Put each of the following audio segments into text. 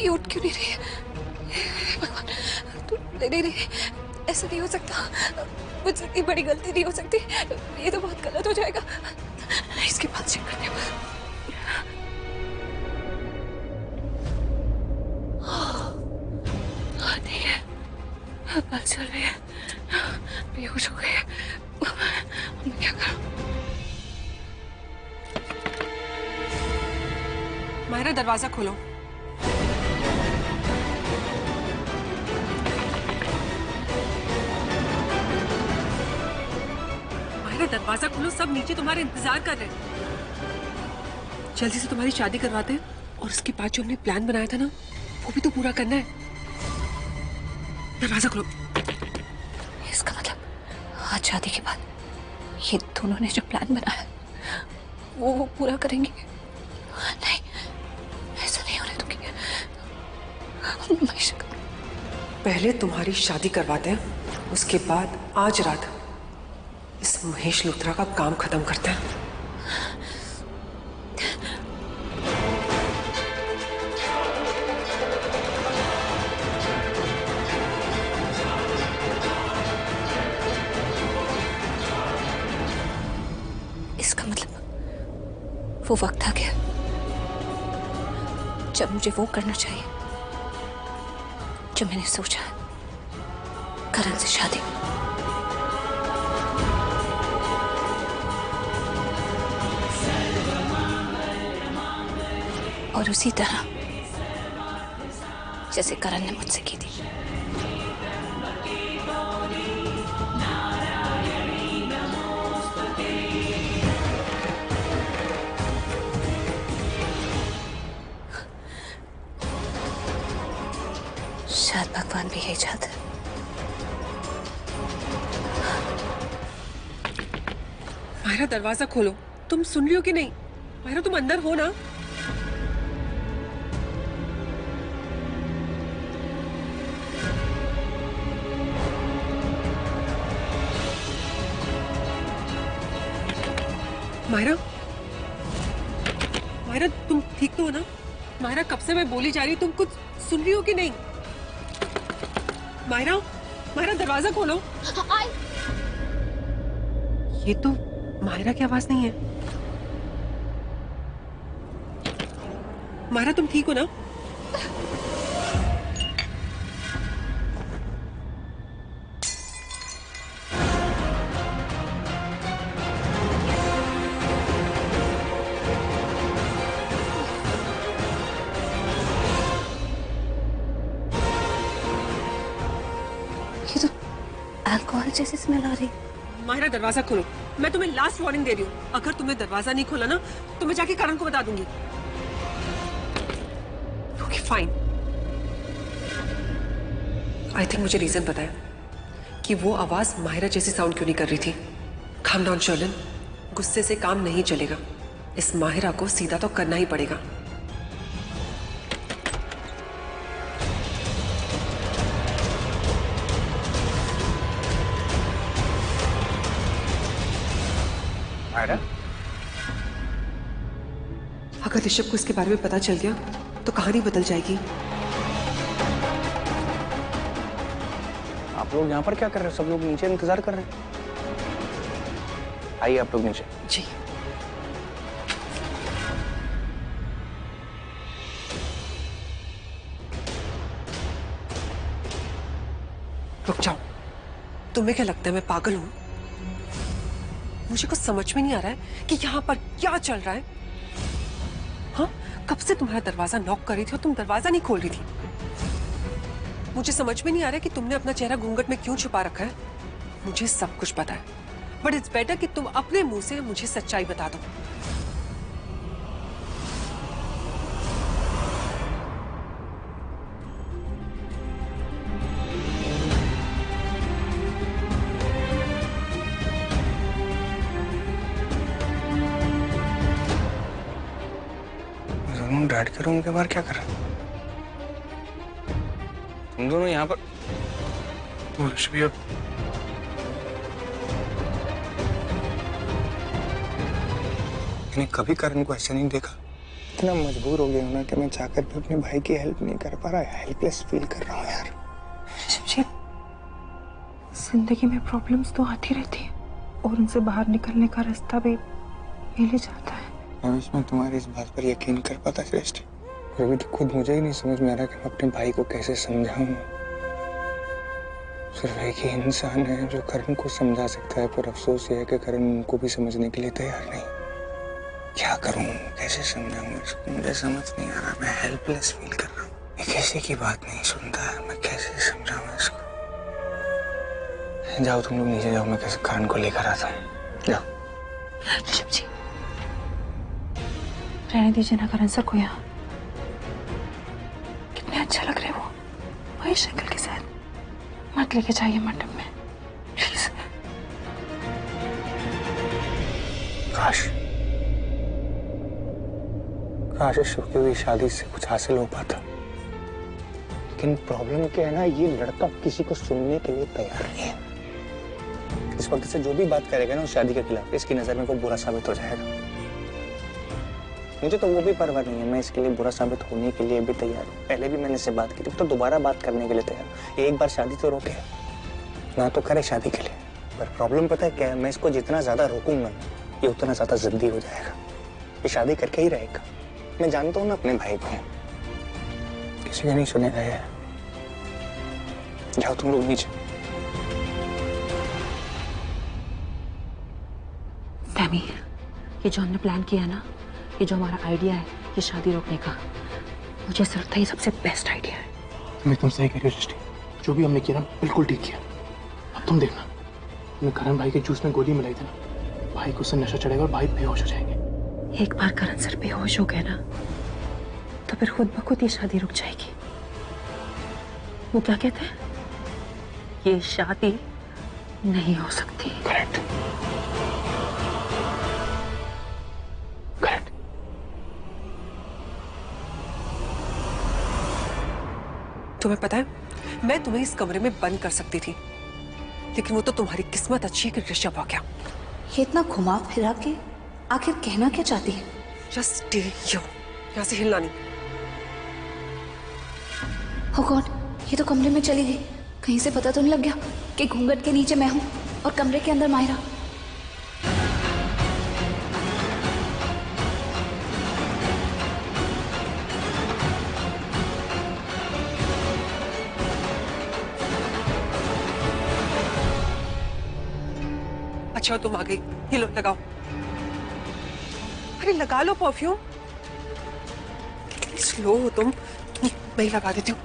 ये उठ क्यों नहीं रही है? भगवान, तू नहीं नहीं, ऐसा नहीं हो सकता। मुझसे इतनी बड़ी गलती नहीं हो सकती। ये तो बहुत गलत हो जाएगा। इसके बाद चेक करने नहीं है, बात चल रही है, बेहोश हो गई है। मैं क्या करूं? मायरा, दरवाजा खोलो। दरवाजा खोलो, सब नीचे तुम्हारे इंतजार कर रहे हैं। जल्दी से तुम्हारी शादी करवाते हैं और उसके बाद जो हमने प्लान बनाया था ना, वो भी तो पूरा करना है। दरवाजा खोलो। इसका मतलब आज शादी के बाद ये दोनों ने जो प्लान बनाया वो पूरा करेंगे। नहीं, ऐसा नहीं होने दूंगी। पहले तुम्हारी शादी करवाते हैं, उसके बाद आज रात इस महेश लूथरा का काम खत्म करते हैं। इसका मतलब वो वक्त आ गया जब मुझे वो करना चाहिए जो मैंने सोचा, करण से शादी। और उसी तरह जैसे करण ने मुझसे की थी। शायद भगवान भी यही चाहता है। मायरा, दरवाजा खोलो। तुम सुन रही हो कि नहीं? मायरा, तुम अंदर हो ना? मायरा, मायरा, तुम ठीक तो हो ना? मायरा, कब से मैं बोली जा रही, तुम कुछ सुन रही हो कि नहीं? मायरा, मायरा, दरवाजा खोलो। ये तो मायरा की आवाज नहीं है। मायरा, तुम ठीक हो ना? अल्कोहल जैसी स्मेल आ रही। मायरा, दरवाजा खोलो। मैं तुम्हें लास्ट वार्निंग दे रही हूँ। अगर तुमने दरवाजा नहीं खोला ना तो मैं जाके करण को बता दूंगी। Okay, fine. आई थिंक मुझे रीजन पता है कि वो आवाज मायरा जैसी साउंड क्यों नहीं कर रही थी। काम डाउन शर्लिन, गुस्से से काम नहीं चलेगा। इस माहिरा को सीधा तो करना ही पड़ेगा। अगर ऋषभ को इसके बारे में पता चल गया तो कहानी बदल जाएगी। आप लोग यहाँ पर क्या कर रहे हैं? सब लोग नीचे इंतजार कर रहे हैं। आइए आप लोग नीचे। जी। रुक जाओ। तुम्हें क्या लगता है मैं पागल हूं? मुझे कुछ समझ में नहीं आ रहा है कि यहाँ पर क्या चल रहा है। हाँ, कब से तुम्हारा दरवाजा नॉक कर रही थी और तुम दरवाजा नहीं खोल रही थी। मुझे समझ में नहीं आ रहा है कि तुमने अपना चेहरा घूंघट में क्यों छुपा रखा है। मुझे सब कुछ पता है, बट इट्स बेटर कि तुम अपने मुंह से मुझे सच्चाई बता दो। डैड के रूम के बाहर क्या कर रहे हैं? तुम दोनों यहाँ पर? भी अब मैंने कभी करण को ऐसे नहीं देखा। इतना मजबूर हो गया हूं ना कि मैं चाहकर भी अपने भाई की हेल्प नहीं कर पा रहा। हेल्पलेस फील कर रहा हूँ यार। ऋषभ, जिंदगी में प्रॉब्लम्स तो आती रहती है और उनसे बाहर निकलने का रास्ता भी मिल ही जाता है। मैं इसमें तुम्हारी इस बात पर यकीन कर पाता श्रेष्ठ। अभी तो खुद मुझे ही नहीं समझ में आ रहा कि मैं अपने भाई को कैसे समझाऊं। सिर्फ एक ही इंसान है जो करण को समझा सकता है, पर अफसोस ये है कि करण उनको भी समझने के लिए तैयार नहीं। क्या करूं, कैसे समझाऊं इसको, मुझे समझ नहीं आ रहा। मैं हेल्पलेस फील कर रहा हूँ। ये किसी की बात नहीं सुनता है, मैं कैसे समझाऊं इसको। जाओ तुम लोग नीचे जाओ, मैं कैसे करण को लेकर आता हूँ। जाओ। ऋषभ जी, रहने दीजिए ना करण सर को यहाँ। कितने अच्छा लग रहे वो वही शक्ल के साथ। मत लेके जाइए मंडप में प्लीज। काश शिव की शादी से कुछ हासिल हो पाता। लेकिन प्रॉब्लम क्या है ना, ये लड़का किसी को सुनने के लिए तैयार नहीं है। इस वक्त से जो भी बात करेगा ना उस शादी के खिलाफ, इसकी नजर में वो बुरा साबित हो जाएगा। मुझे तो वो भी परवाह नहीं है, मैं इसके लिए बुरा साबित होने के लिए भी तैयार हूँ। पहले भी मैंने इससे बात की थी, तो दोबारा बात करने के लिए तैयार हूँ। एक बार शादी तो रोके ना, तो करे शादी के लिए। पर प्रॉब्लम पता है क्या है, मैं इसको जितना ज्यादा रोकूंगा ये उतना ज्यादा जिद्दी हो जाएगा। ये शादी करके ही रहेगा। मैं जानता हूँ ना अपने भाई को, किसी का नहीं सुनेगा ये। जाओ तुम लोग नीचे। टैमी, ये जो हमने प्लान किया ना, ये जो हमारा आइडिया है ये शादी रोकने का, मुझे ऐसा लगता है ये सबसे बेस्ट आइडिया है। तुम एकदम सही कह रही हो सृष्टि। जो भी हमने किया ना बिल्कुल ठीक किया। अब तुम देखना, हमने करण भाई के जूस में गोली मिलाई थी ना, भाई को उससे नशा चढ़ेगा और भाई बेहोश हो जाएंगे। एक बार करण सर बेहोश हो गए ना तो फिर खुद ब खुद ये शादी रुक जाएगी। वो क्या कहते हैं, ये शादी नहीं हो सकती। Correct correct. तुम्हें पता है, मैं तुम्हें इस कमरे में बंद कर सकती थी, लेकिन वो तो तुम्हारी किस्मत अच्छी है कि ऋषभ आ गया। ये इतना घुमा फिरा के आखिर कहना क्या चाहती है? जस्ट स्टे हियर, यहाँ से हिलना नहीं। Oh God, ये तो कमरे में चली गई। कहीं से पता तो नहीं लग गया कि घूंघट के नीचे मैं हूँ और कमरे के अंदर माहिरा। अच्छा तुम आ गई, ये लो लगाओ। अरे लगा लो परफ्यूम। स्लो हो तुम, मैं ही लगा देती हूँ।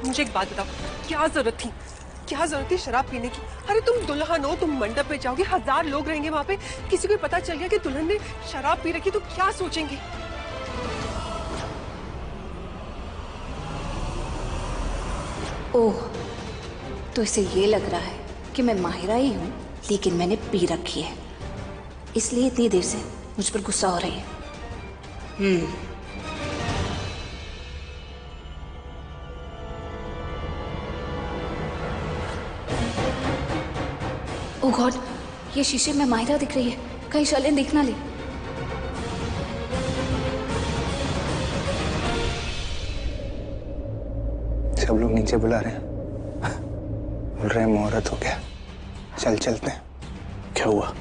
मुझे एक बात बताओ, क्या जरूरत थी शराब पीने की? अरे तुम दुल्हन हो, तुम मंडप पे जाओगे, 1000 लोग रहेंगे वहां पे। किसी को पता चल गया कि दुल्हन ने शराब पी रखी तो क्या सोचेंगे? ओह, तो इसे ये लग रहा है कि मैं माहिरा ही हूँ, लेकिन मैंने पी रखी है, इसलिए इतनी देर से मुझ पर गुस्सा हो रही है। ओह गॉड, ये शीशे में माहिरा दिख रही है, कहीं शर्लिन देख ना ले। सब लोग नीचे बुला रहे हैं, बोल रहे हैं मुहूर्त हो गया, चलते हैं। क्या हुआ?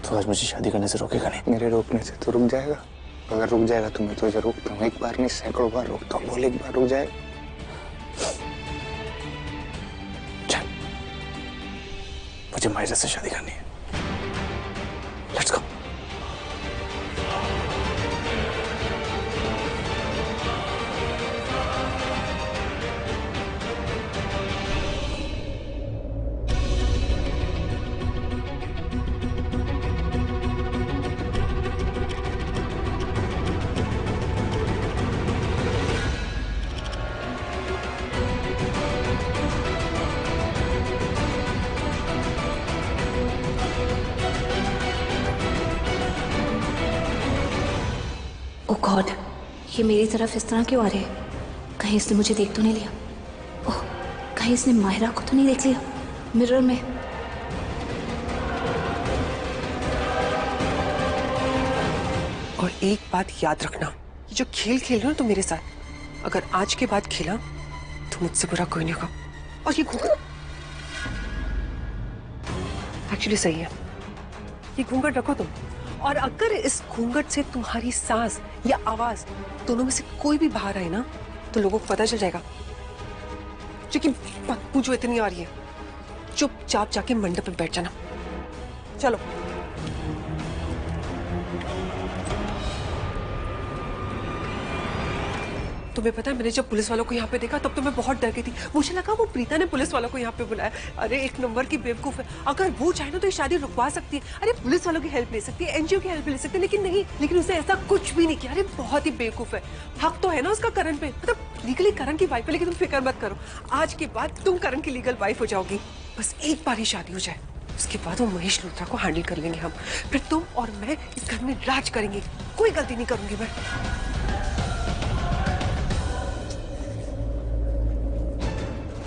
तो आज मुझे शादी करने से रोकेगा नहीं? मेरे रोकने से तो रुक जाएगा। अगर रुक जाएगा तो मैं तुझे रोकता हूँ। एक बार नहीं, सैकड़ों बार रोकता हूँ। बोल एक बार रुक जाएगा। चल, मुझे माहिरा से शादी करनी है। Let's go. ओह गॉड, ये मेरी तरफ इस तरह क्यों आ रहे हैं? कहीं इसने मुझे देख तो नहीं लिया? ओह, कहीं इसने माहिरा को तो नहीं देख लिया मिरर में? और एक बात याद रखना, ये जो खेल खेल रहे हो तुम मेरे साथ, अगर आज के बाद खेला तो मुझसे बुरा कोई नहीं होगा। और ये घूंघट एक्चुअली सही है, ये घूंघट रखो तुम, और अगर इस घूंघट से तुम्हारी सांस या आवाज दोनों में से कोई भी बाहर आए ना, तो लोगों को पता चल जाएगा कि बदबू जो इतनी आ रही है। चुपचाप जाके मंडप पे बैठ जाना। चलो। तुम्हें पता है, मैंने जब पुलिस वालों को यहाँ पे देखा तब तो मैं बहुत डर गई थी। मुझे लगा वो प्रीता ने पुलिस वालों को यहाँ पे बुलाया। अरे एक नंबर की बेवकूफ है, अगर वो चाहे ना तो ये शादी रुकवा सकती है। अरे पुलिस वालों की हेल्प ले सकती है, एनजीओ की हेल्प ले सकती है, लेकिन नहीं, लेकिन उसने ऐसा कुछ भी नहीं किया। अरे बहुत ही बेवकूफ है। हक तो है ना उसका करण पे, मतलब लीगली करण की वाइफ है, लेकिन तुम फिक्र मत करो, आज के बाद तुम करण की लीगल वाइफ हो जाओगी। बस एक बार ही शादी हो जाए, उसके बाद वो महेश लूथरा को हैंडल कर लेंगे हम। फिर तुम और मैं इस घर में राज करेंगे, कोई गलती नहीं करूंगी मैं।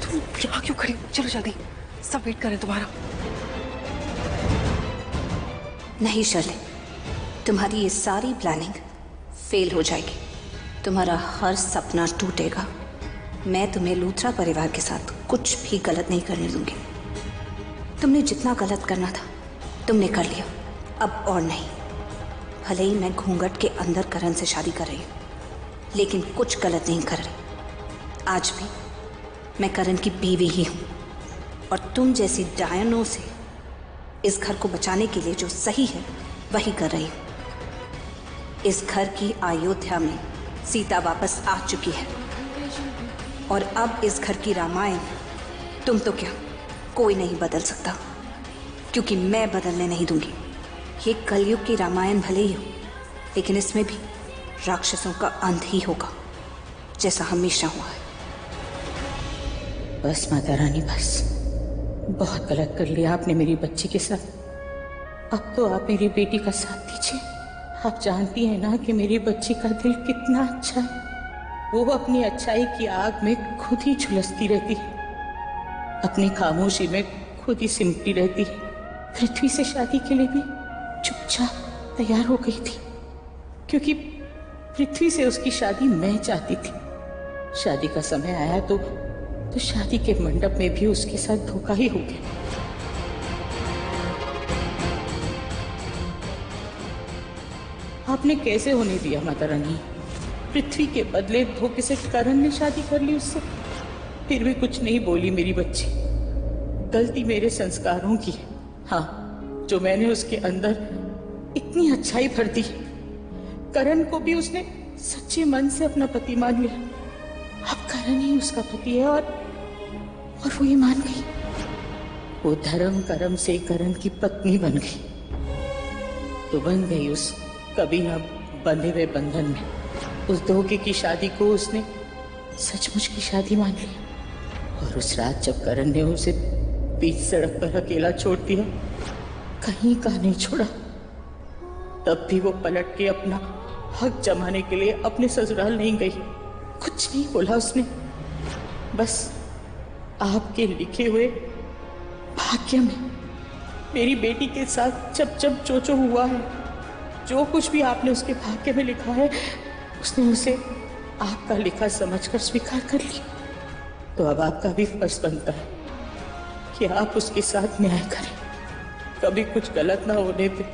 तुम यहाँ क्यों खड़ी हो? चलो जल्दी, सब वेट करें तुम्हारा। नहीं शर्ले, तुम्हारी ये सारी प्लानिंग फेल हो जाएगी, तुम्हारा हर सपना टूटेगा। मैं तुम्हें लूथरा परिवार के साथ कुछ भी गलत नहीं करने दूंगी। तुमने जितना गलत करना था तुमने कर लिया, अब और नहीं। भले ही मैं घूंघट के अंदर करण से शादी कर रही हूँ, लेकिन कुछ गलत नहीं कर रही। आज भी मैं करण की बीवी ही हूँ, और तुम जैसी डायनों से इस घर को बचाने के लिए जो सही है वही कर रही हूँ। इस घर की अयोध्या में सीता वापस आ चुकी है, और अब इस घर की रामायण तुम तो क्या कोई नहीं बदल सकता, क्योंकि मैं बदलने नहीं दूंगी। ये कलयुग की रामायण भले ही हो, लेकिन इसमें भी राक्षसों का अंत ही होगा, जैसा हमेशा हुआ है। बस माता रानी, बस बहुत गलत कर लिया आपने मेरी बच्ची के साथ। अब तो आप मेरी बेटी का साथ दीजिए। आप जानती हैं ना कि मेरी बच्ची का दिल कितना अच्छा है। वो अपनी अच्छाई की आग में खुद ही झुलसती रहती है, अपनी खामोशी में खुद ही सिमटी रहती है। पृथ्वी से शादी के लिए भी चुपचाप तैयार हो गई थी, क्योंकि पृथ्वी से उसकी शादी मैं चाहती थी। शादी का समय आया तो शादी के मंडप में भी उसके साथ धोखा ही हो गया। आपने कैसे होने दिया माता रानी? पृथ्वी के बदले धोखे से करण ने शादी कर ली उससे। फिर भी कुछ नहीं बोली मेरी बच्ची। गलती मेरे संस्कारों की है, हाँ, जो मैंने उसके अंदर इतनी अच्छाई भर दी। करण को भी उसने सच्चे मन से अपना पति मान लिया। अब करण ही उसका पति है, और वो ये मान गई। वो धर्म कर्म से करण की पत्नी बन गई, तो बन गई उस कभी ना बंधे हुए बंधन में। उस धोखे की शादी को उसने सचमुच की शादी मान ली। और उस रात जब करण ने उसे बीच सड़क पर अकेला छोड़ दिया, कहीं का नहीं छोड़ा, तब भी वो पलट के अपना हक जमाने के लिए अपने ससुराल नहीं गई। कुछ नहीं बोला उसने, बस आपके लिखे हुए भाग्य में मेरी बेटी के साथ जब जब जो हुआ है, जो कुछ भी आपने उसके भाग्य में लिखा है, उसने उसे आपका लिखा समझकर स्वीकार कर लिया। तो अब आपका भी फर्ज बनता है कि आप उसके साथ न्याय करें, कभी कुछ गलत ना होने दें,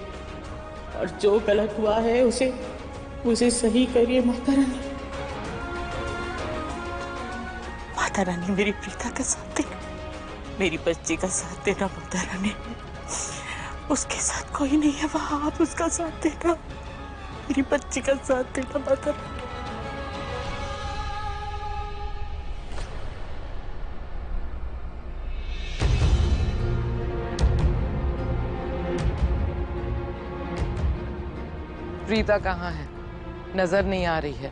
और जो गलत हुआ है उसे सही करिए माता रानी। माता रानी, मेरी प्रीता का साथ देना, मेरी बच्ची का साथ देना माता रानी। उसके साथ कोई नहीं है वहां, आप उसका साथ देना, मेरी बच्ची का साथ देना माता रानी। प्रीता कहाँ है? नजर नहीं आ रही है।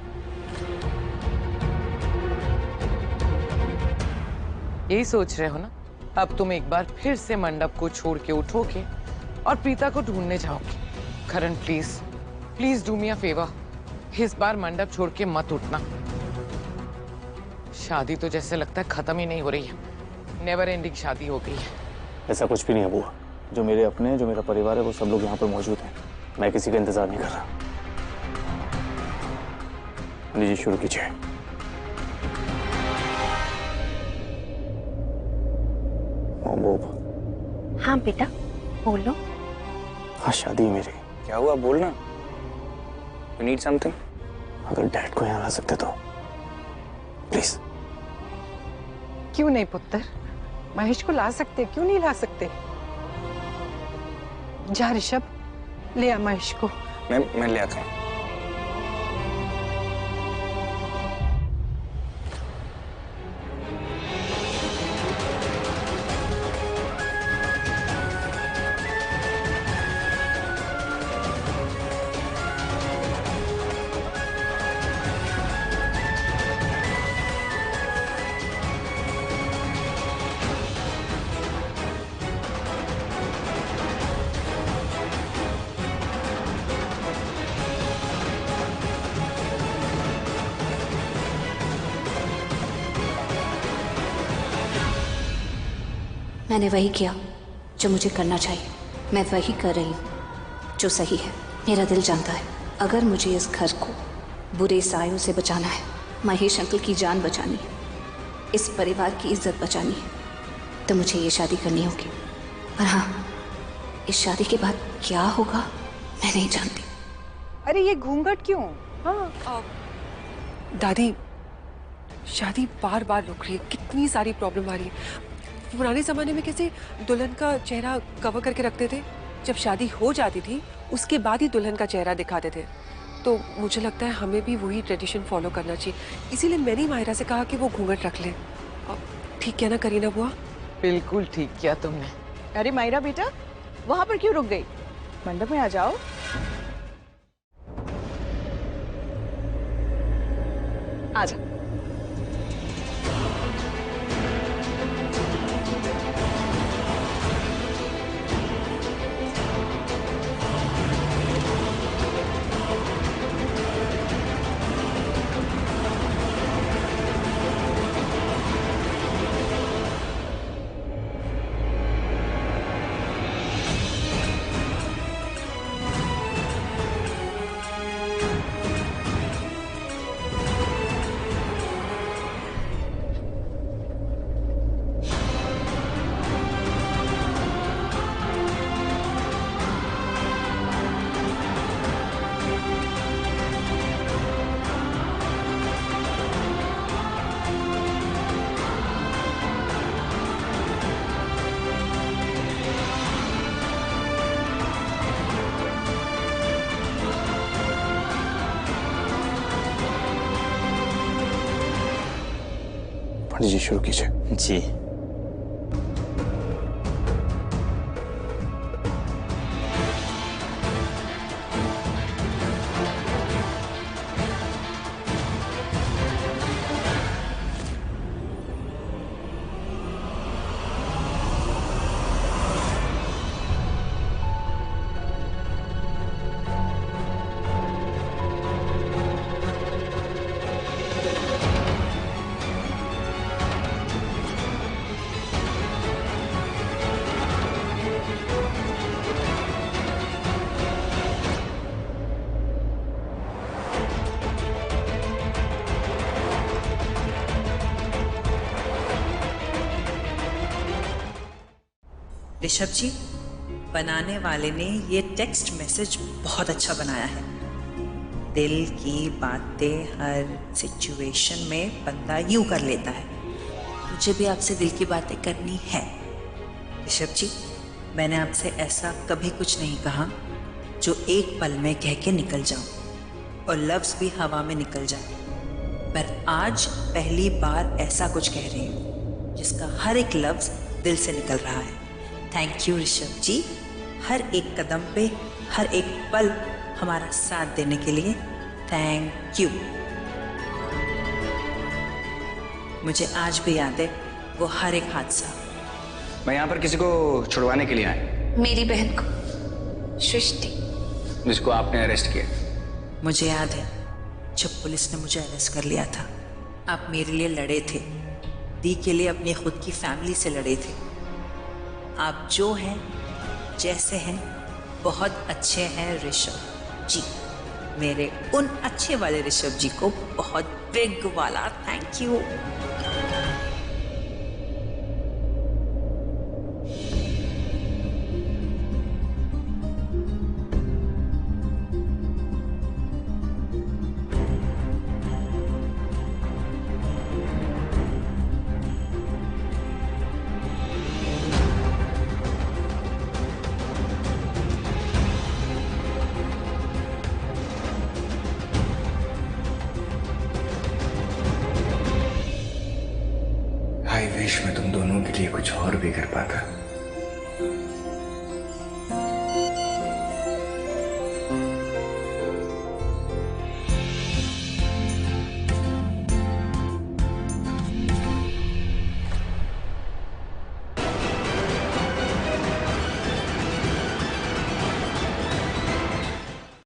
यही सोच रहे हो ना? अब तुम एक बार फिर से मंडप को छोड़ के उठोगे और प्रीता को ढूंढने जाओगे। Karan, please please do me a favour, इस बार मंडप छोड़ के मत उठना। शादी तो जैसे लगता है खत्म ही नहीं हो रही है, नेवर एंडिंग शादी हो गई है। ऐसा कुछ भी नहीं है बुआ। जो मेरे अपने, जो मेरा परिवार है, वो सब लोग यहाँ पर मौजूद हैं। मैं किसी का इंतजार नहीं कर रहा। जी शुरू कीजिए। हाँ बेटा बोलो। हाँ शादी है मेरी। क्या हुआ बोलना। You need something. अगर डैड को यहाँ ला सकते तो प्लीज। क्यों नहीं पुत्र, महेश को ला सकते, क्यों नहीं ला सकते? जा ऋषभ, ले आ महेश को। मैं ले आता हूँ। मैंने वही किया जो मुझे करना चाहिए। मैं वही कर रही हूँ जो सही है। मेरा दिल जानता है अगर मुझे इस घर को बुरे सायों से बचाना है, महेश अंकल की जान बचानी है, इस परिवार की इज्जत बचानी है, तो मुझे ये शादी करनी होगी। पर हाँ, इस शादी के बाद क्या होगा मैं नहीं जानती। अरे ये घूंघट क्यों? हाँ दादी, शादी बार बार रुक रही है, कितनी सारी प्रॉब्लम आ रही है। पुराने जमाने में कैसे दुल्हन का चेहरा कवर करके रखते थे, जब शादी हो जाती थी उसके बाद ही दुल्हन का चेहरा दिखाते थे। तो मुझे लगता है हमें भी वही ट्रेडिशन फॉलो करना चाहिए। इसीलिए मैंने मायरा से कहा कि वो घूंघट रख ले। ठीक क्या ना करीना बुआ? बिल्कुल ठीक किया तुमने। अरे मायरा बेटा, वहां पर क्यों रुक गई? मंडप में आ जाओ। आजा। जी शुरू कीजिए। जी ऋषभ जी, बनाने वाले ने ये टेक्स्ट मैसेज बहुत अच्छा बनाया है। दिल की बातें हर सिचुएशन में बंदा यूं कर लेता है। मुझे भी आपसे दिल की बातें करनी है। ऋषभ जी, मैंने आपसे ऐसा कभी कुछ नहीं कहा जो एक पल में कह के निकल जाऊं और लफ्ज़ भी हवा में निकल जाए। पर आज पहली बार ऐसा कुछ कह रही हूँ जिसका हर एक लफ्ज़ दिल से निकल रहा है। थैंक यू ऋषभ जी, हर एक कदम पे, हर एक पल हमारा साथ देने के लिए थैंक यू। मुझे आज भी याद है वो हर एक हादसा। मैं यहाँ पर किसी को छुड़वाने के लिए आया। मेरी बहन को, सृष्टि, जिसको आपने अरेस्ट किया। मुझे याद है जब पुलिस ने मुझे अरेस्ट कर लिया था, आप मेरे लिए लड़े थे। दी के लिए अपनी खुद की फैमिली से लड़े थे। आप जो हैं, जैसे हैं, बहुत अच्छे हैं ऋषभ जी। मेरे उन अच्छे वाले ऋषभ जी को बहुत बिग वाला थैंक यू। आई विश मैं तुम दोनों के लिए कुछ और भी कर पाता।